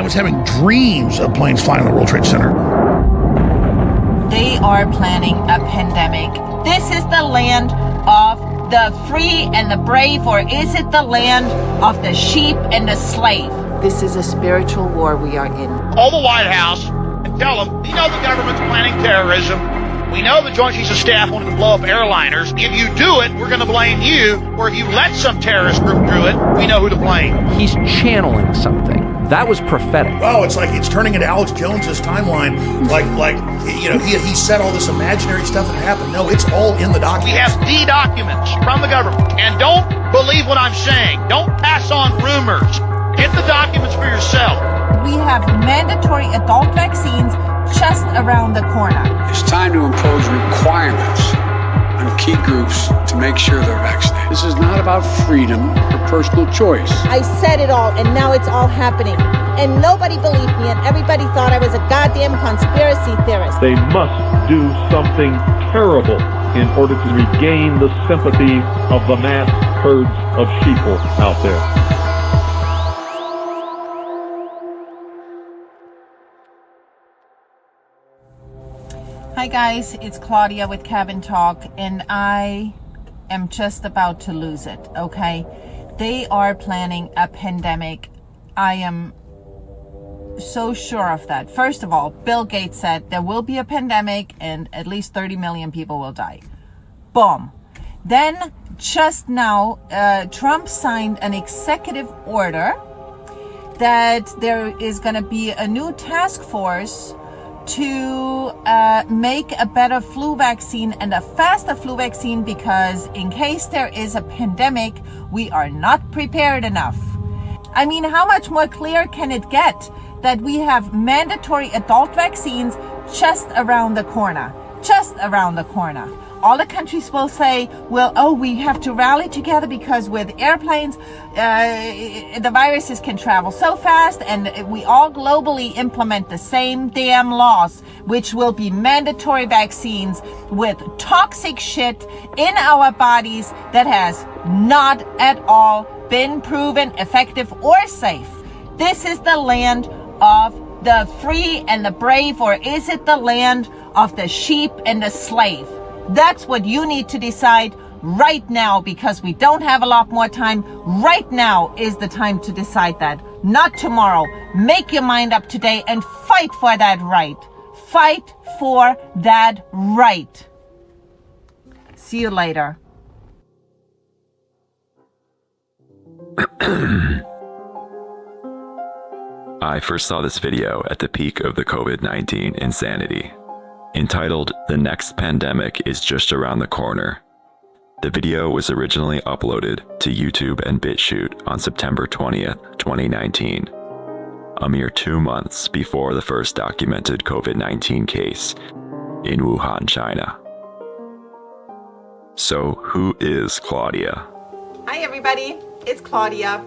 was having dreams of planes flying on the World Trade Center. They are planning a pandemic. This is the land of the free and the brave, or is it the land of the sheep and the slave? This is a spiritual war we are in. Call the White House and tell them, we know the government's planning terrorism. We know the Joint Chiefs of Staff wanted to blow up airliners. If you do it, we're going to blame you. Or if you let some terrorist group do it, we know who to blame. He's channeling something. That was prophetic. Oh, it's like it's turning into Alex Jones's timeline. Like he said all this imaginary stuff that happened. No, it's all in the documents. We have the documents from the government. And don't believe what I'm saying. Don't pass on rumors. Get the documents for yourself. We have mandatory adult vaccines just around the corner. It's time to impose requirements on key groups to make sure they're vaccinated. This is not about freedom or personal choice. I said it all, and now it's all happening. And nobody believed me, and everybody thought I was a goddamn conspiracy theorist. They must do something terrible in order to regain the sympathy of the mass herds of sheeple out there. Hi guys, it's Claudia with Cabin Talk, and I am just about to lose it, okay? They are planning a pandemic. I am so sure of that. First of all, Bill Gates said there will be a pandemic and at least 30 million people will die. Boom. Then just now, Trump signed an executive order that there is going to be a new task force to make a better flu vaccine and a faster flu vaccine, because in case there is a pandemic, we are not prepared enough. I mean, how much more clear can it get that we have mandatory adult vaccines just around the corner? Just around the corner. All the countries will say, well, oh, we have to rally together because with airplanes, the viruses can travel so fast, and we all globally implement the same damn laws, which will be mandatory vaccines with toxic shit in our bodies that has not at all been proven effective or safe. This is the land of the free and the brave, or is it the land of the sheep and the slave? That's what you need to decide right now, because we don't have a lot more time. Right now is the time to decide that, not tomorrow. Make your mind up today and fight for that right. Fight for that right. See you later. I first saw this video at the peak of the COVID-19 insanity. Entitled, "The Next Pandemic is Just Around the Corner." The video was originally uploaded to YouTube and BitChute on September 20th, 2019, a mere 2 months before the first documented COVID-19 case in Wuhan, China. So, who is Claudia? Hi everybody, it's Claudia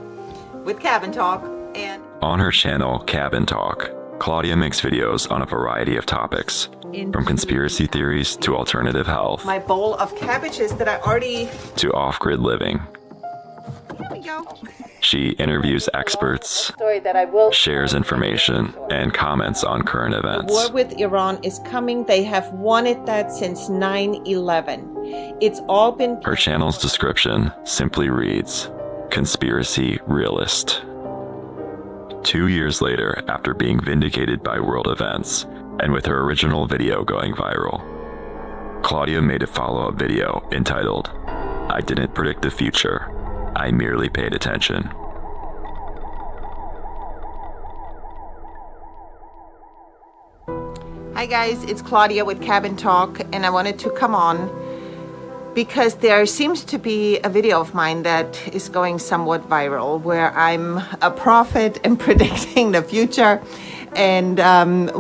with Cabin Talk, and on her channel, Cabin Talk, Claudia makes videos on a variety of topics, from conspiracy theories to alternative health, my bowl of cabbages that I already... to off-grid living. Here we go. She interviews experts, Story that I will... shares information, and comments on current events. War with Iran is coming. They have wanted that since 9/11. It's all been... Her channel's description simply reads, Conspiracy Realist. 2 years later, after being vindicated by world events, and with her original video going viral, Claudia made a follow-up video entitled, "I Didn't Predict the Future, I Merely Paid Attention." Hi guys, it's Claudia with Cabin Talk, and I wanted to come on because there seems to be a video of mine that is going somewhat viral where I'm a prophet and predicting the future. And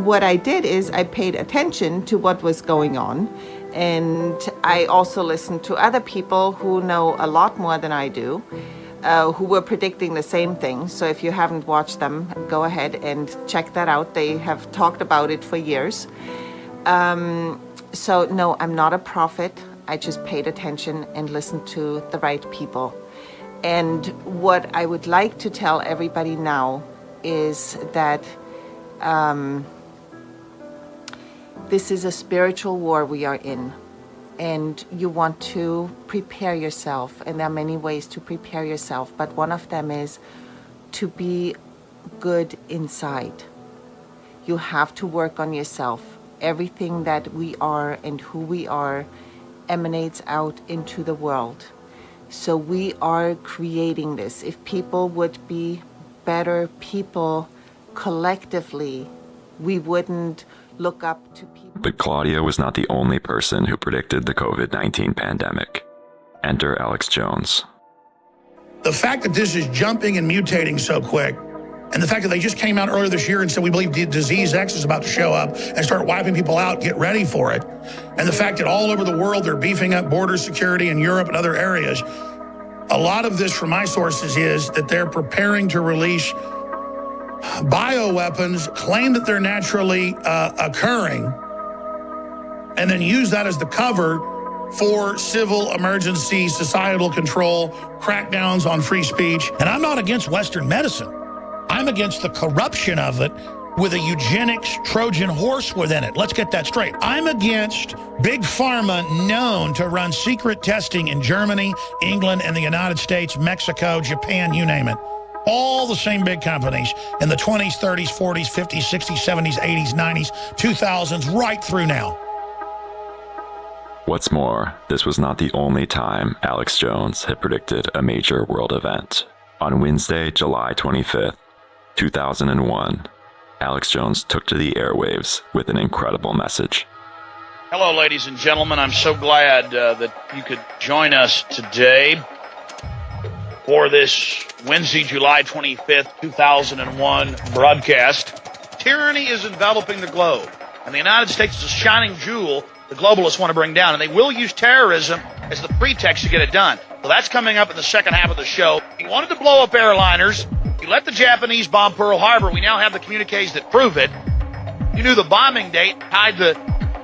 what I did is I paid attention to what was going on, and I also listened to other people who know a lot more than I do, who were predicting the same thing. So if you haven't watched them, go ahead and check that out. They have talked about it for years. So no, I'm not a prophet. I just paid attention and listened to the right people. And what I would like to tell everybody now is that this is a spiritual war we are in, and you want to prepare yourself, and there are many ways to prepare yourself, but one of them is to be good inside. You have to work on yourself. Everything that we are and who we are emanates out into the world. So we are creating this. If people would be better people collectively, we wouldn't look up to people. But Claudia was not the only person who predicted the COVID-19 pandemic. Enter Alex Jones. The fact that this is jumping and mutating so quick, and the fact that they just came out earlier this year and said we believe disease X is about to show up and start wiping people out, get ready for it. And the fact that all over the world they're beefing up border security in Europe and other areas. A lot of this from my sources is that they're preparing to release bioweapons, claim that they're naturally occurring, and then use that as the cover for civil emergency, societal control, crackdowns on free speech. And I'm not against Western medicine. I'm against the corruption of it with a eugenics Trojan horse within it. Let's get that straight. I'm against big pharma known to run secret testing in Germany, England, and the United States, Mexico, Japan, you name it. All the same big companies in the 20s, 30s, 40s, 50s, 60s, 70s, 80s, 90s, 2000s, right through now. What's more, this was not the only time Alex Jones had predicted a major world event. On Wednesday, July 25th, 2001, Alex Jones took to the airwaves with an incredible message. Hello, ladies and gentlemen. I'm so glad that you could join us today for this Wednesday, July 25th, 2001 broadcast. Tyranny is enveloping the globe, and the United States is a shining jewel the globalists want to bring down, and they will use terrorism as the pretext to get it done. So that's coming up in the second half of the show. He wanted to blow up airliners. He let the Japanese bomb Pearl Harbor. We now have the communiques that prove it. You knew the bombing date, tied the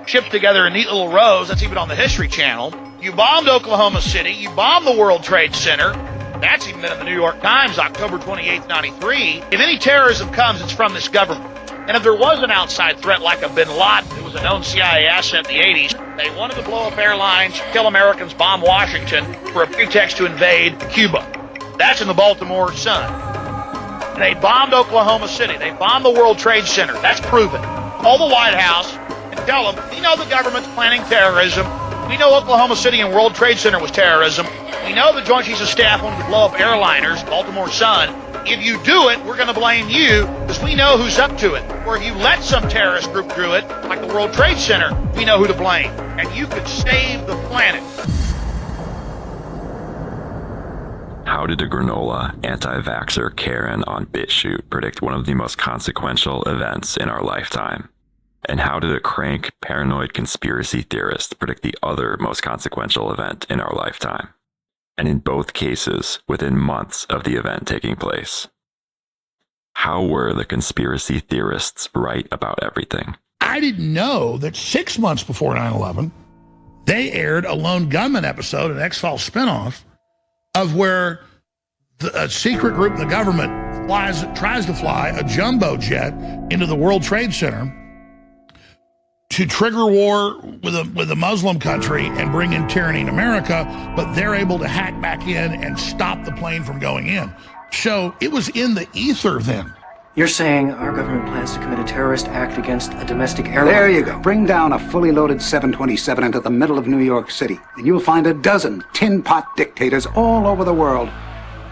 ships together in neat little rows. That's even on the History Channel. You bombed Oklahoma City. You bombed the World Trade Center. That's even been in the New York Times, October 28th, 93. If any terrorism comes, it's from this government. And if there was an outside threat like a bin Laden, who was a known CIA asset in the 80s, they wanted to blow up airlines, kill Americans, bomb Washington for a pretext to invade Cuba. That's in the Baltimore Sun. They bombed Oklahoma City. They bombed the World Trade Center. That's proven. Call the White House and tell them, we know the government's planning terrorism. We know Oklahoma City and World Trade Center was terrorism. We know the Joint Chiefs of Staff wanted to blow up airliners, Baltimore Sun. If you do it, we're going to blame you because we know who's up to it. Or if you let some terrorist group do it, like the World Trade Center, we know who to blame. And you could save the planet. How did a granola anti-vaxxer Karen on BitChute predict one of the most consequential events in our lifetime? And how did a crank, paranoid conspiracy theorist predict the other most consequential event in our lifetime? And in both cases, within months of the event taking place. How were the conspiracy theorists right about everything? I didn't know that 6 months before 9/11, they aired a Lone Gunman episode, an X-Files spinoff, of where a secret group in the government tries to fly a jumbo jet into the World Trade Center to trigger war with a Muslim country and bring in tyranny in America, but they're able to hack back in and stop the plane from going in. So it was in the ether then. You're saying our government plans to commit a terrorist act against a domestic airline? There you go. Bring down a fully loaded 727 into the middle of New York City, and you'll find a dozen tin pot dictators all over the world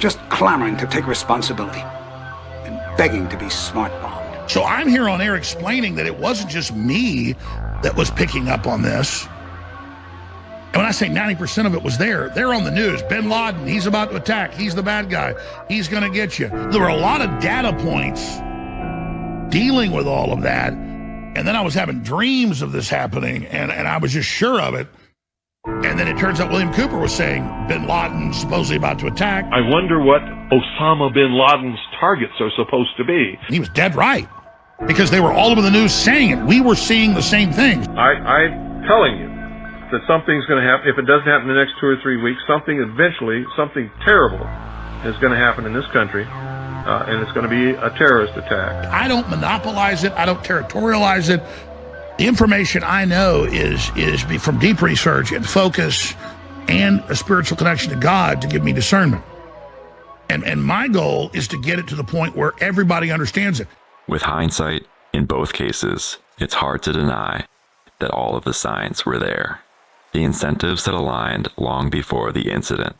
just clamoring to take responsibility and begging to be smart-bombed. So I'm here on air explaining that it wasn't just me that was picking up on this. And when I say 90% of it was there, they're on the news. Bin Laden, he's about to attack. He's the bad guy. He's going to get you. There were a lot of data points dealing with all of that. And then I was having dreams of this happening, and I was just sure of it. And then it turns out William Cooper was saying Bin Laden supposedly about to attack. I wonder what Osama bin Laden's targets are supposed to be. He was dead right, because they were all over the news saying it. We were seeing the same things. I'm telling you that something's going to happen. If it doesn't happen in the next 2 or 3 weeks, something terrible is going to happen in this country. and it's going to be a terrorist attack. I don't monopolize it. I don't territorialize it. The information I know is from deep research and focus and a spiritual connection to God to give me discernment. And my goal is to get it to the point where everybody understands it. With hindsight, in both cases, it's hard to deny that all of the signs were there. The incentives had aligned long before the incident,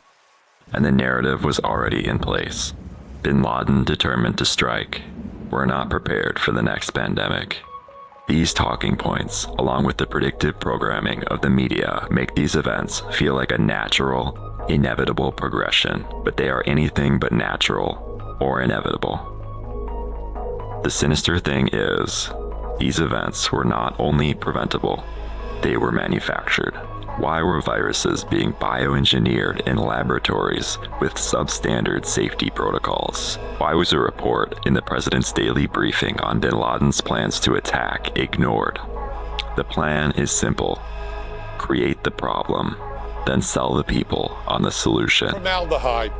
and the narrative was already in place. Bin Laden determined to strike. We're not prepared for the next pandemic. These talking points, along with the predictive programming of the media, make these events feel like a natural, inevitable progression, but they are anything but natural or inevitable. The sinister thing is, these events were not only preventable, they were manufactured. Why were viruses being bioengineered in laboratories with substandard safety protocols? Why was a report in the president's daily briefing on bin Laden's plans to attack ignored? The plan is simple. Create the problem, then sell the people on the solution. Formaldehyde.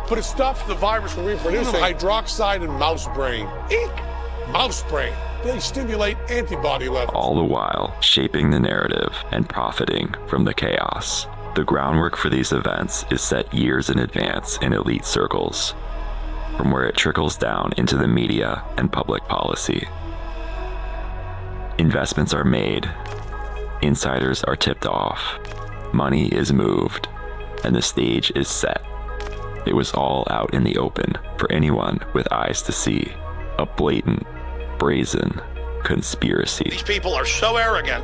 But it stops the virus from reproducing. Hydroxide and mouse brain. Eek! Mouse brain. They stimulate antibody levels. All the while shaping the narrative and profiting from the chaos. The groundwork for these events is set years in advance in elite circles, from where it trickles down into the media and public policy. Investments are made, insiders are tipped off, money is moved, and the stage is set. It was all out in the open for anyone with eyes to see. A blatant, brazen conspiracy. These people are so arrogant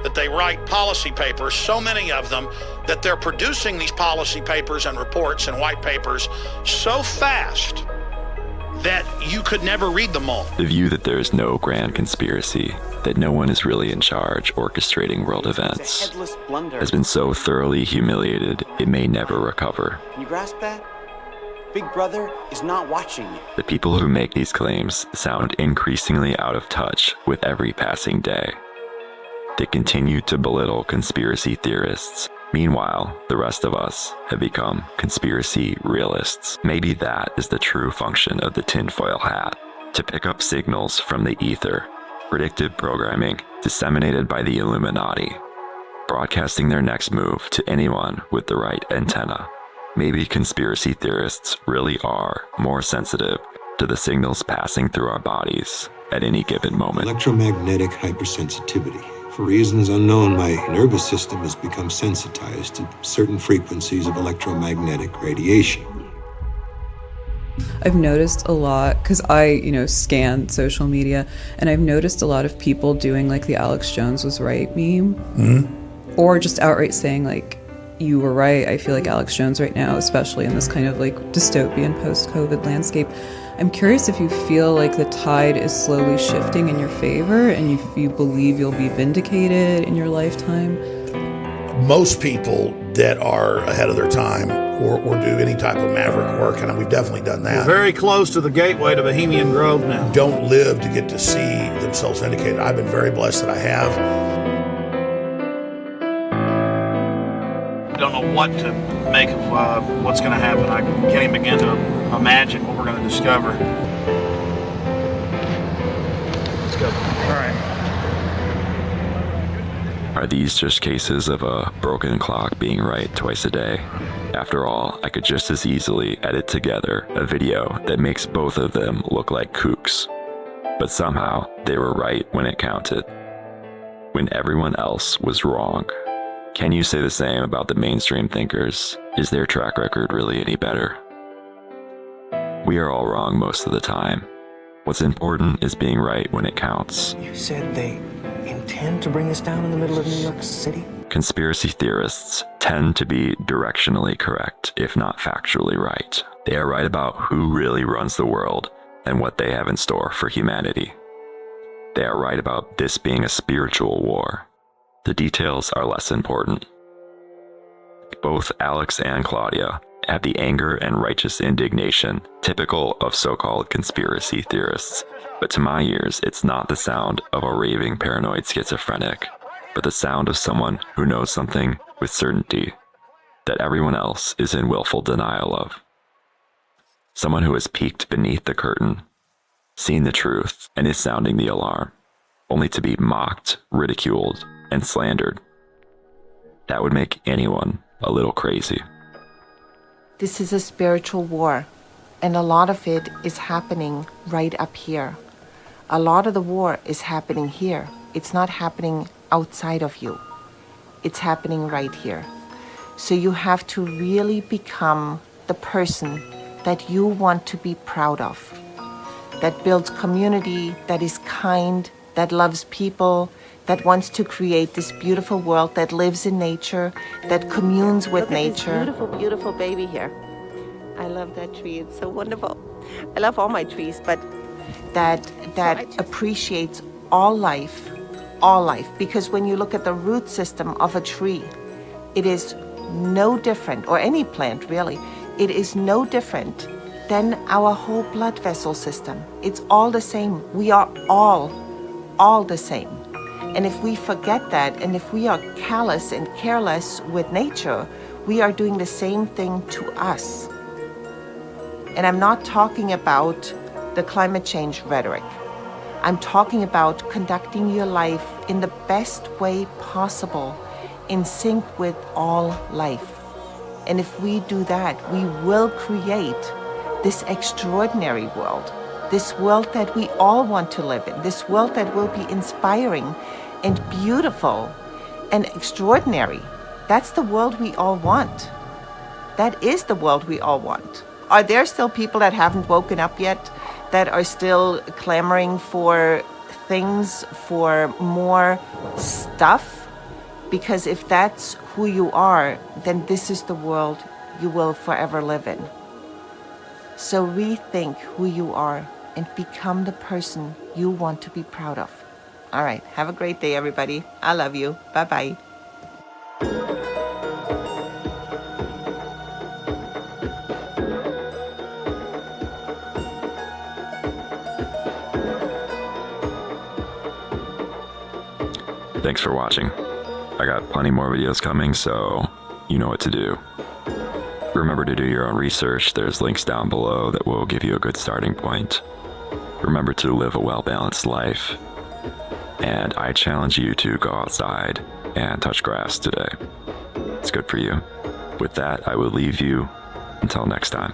that they write policy papers, so many of them, that they're producing these policy papers and reports and white papers so fast that you could never read them all. The view that there is no grand conspiracy, that no one is really in charge orchestrating world events, has been so thoroughly humiliated it may never recover. Can you grasp that? Big Brother is not watching you. The people who make these claims sound increasingly out of touch with every passing day. They continue to belittle conspiracy theorists. Meanwhile, the rest of us have become conspiracy realists. Maybe that is the true function of the tinfoil hat, to pick up signals from the ether, predictive programming disseminated by the Illuminati, broadcasting their next move to anyone with the right antenna. Maybe conspiracy theorists really are more sensitive to the signals passing through our bodies at any given moment. Electromagnetic hypersensitivity. For reasons unknown, my nervous system has become sensitized to certain frequencies of electromagnetic radiation. I've noticed a lot, because I, scan social media, and I've noticed a lot of people doing like the Alex Jones was right meme, or just outright saying like, you were right. I feel like Alex Jones right now, especially in this kind of like dystopian post-COVID landscape. I'm curious if you feel like the tide is slowly shifting in your favor, and if you believe you'll be vindicated in your lifetime. Most people that are ahead of their time or do any type of maverick work, and we've definitely done that. We're very close to the gateway to Bohemian Grove now. Don't live to get to see themselves vindicated. I've been very blessed that I have. Don't know what to make of what's going to happen. I can't even begin to imagine what we're going to discover. Let's go. All right. Are these just cases of a broken clock being right twice a day? After all, I could just as easily edit together a video that makes both of them look like kooks. But somehow, they were right when it counted, when everyone else was wrong. Can you say the same about the mainstream thinkers? Is their track record really any better? We are all wrong most of the time. What's important is being right when it counts. You said they intend to bring us down in the middle of New York City? Conspiracy theorists tend to be directionally correct, if not factually right. They are right about who really runs the world and what they have in store for humanity. They are right about this being a spiritual war. The details are less important. Both Alex and Claudia have the anger and righteous indignation typical of so-called conspiracy theorists. But to my ears, it's not the sound of a raving paranoid schizophrenic, but the sound of someone who knows something with certainty that everyone else is in willful denial of. Someone who has peeked beneath the curtain, seen the truth, and is sounding the alarm, only to be mocked, ridiculed, and slandered. That would make anyone a little crazy. This is a spiritual war, and a lot of it is happening right up here. A lot of the war is happening here. It's not happening outside of you. It's happening right here. So you have to really become the person that you want to be proud of, that builds community, that is kind, that loves people, that wants to create this beautiful world, that lives in nature, that communes with nature. Look at this beautiful, beautiful baby here. I love that tree. It's so wonderful. I love all my trees, but that appreciates all life, because when you look at the root system of a tree, it is no different, or any plant really, it is no different than our whole blood vessel system. It's all the same. We are all the same. And if we forget that, and if we are callous and careless with nature, we are doing the same thing to us. And I'm not talking about the climate change rhetoric. I'm talking about conducting your life in the best way possible, in sync with all life. And if we do that, we will create this extraordinary world, this world that we all want to live in, this world that will be inspiring and beautiful and extraordinary. That's the world we all want. That is the world we all want. Are there still people that haven't woken up yet, that are still clamoring for things, for more stuff? Because if that's who you are, then this is the world you will forever live in. So rethink who you are and become the person you want to be proud of. All right, have a great day, everybody. I love you. Bye-bye. Thanks for watching. I got plenty more videos coming, so you know what to do. Remember to do your own research. There's links down below that will give you a good starting point. Remember to live a well-balanced life. And I challenge you to go outside and touch grass today. It's good for you. With that, I will leave you until next time.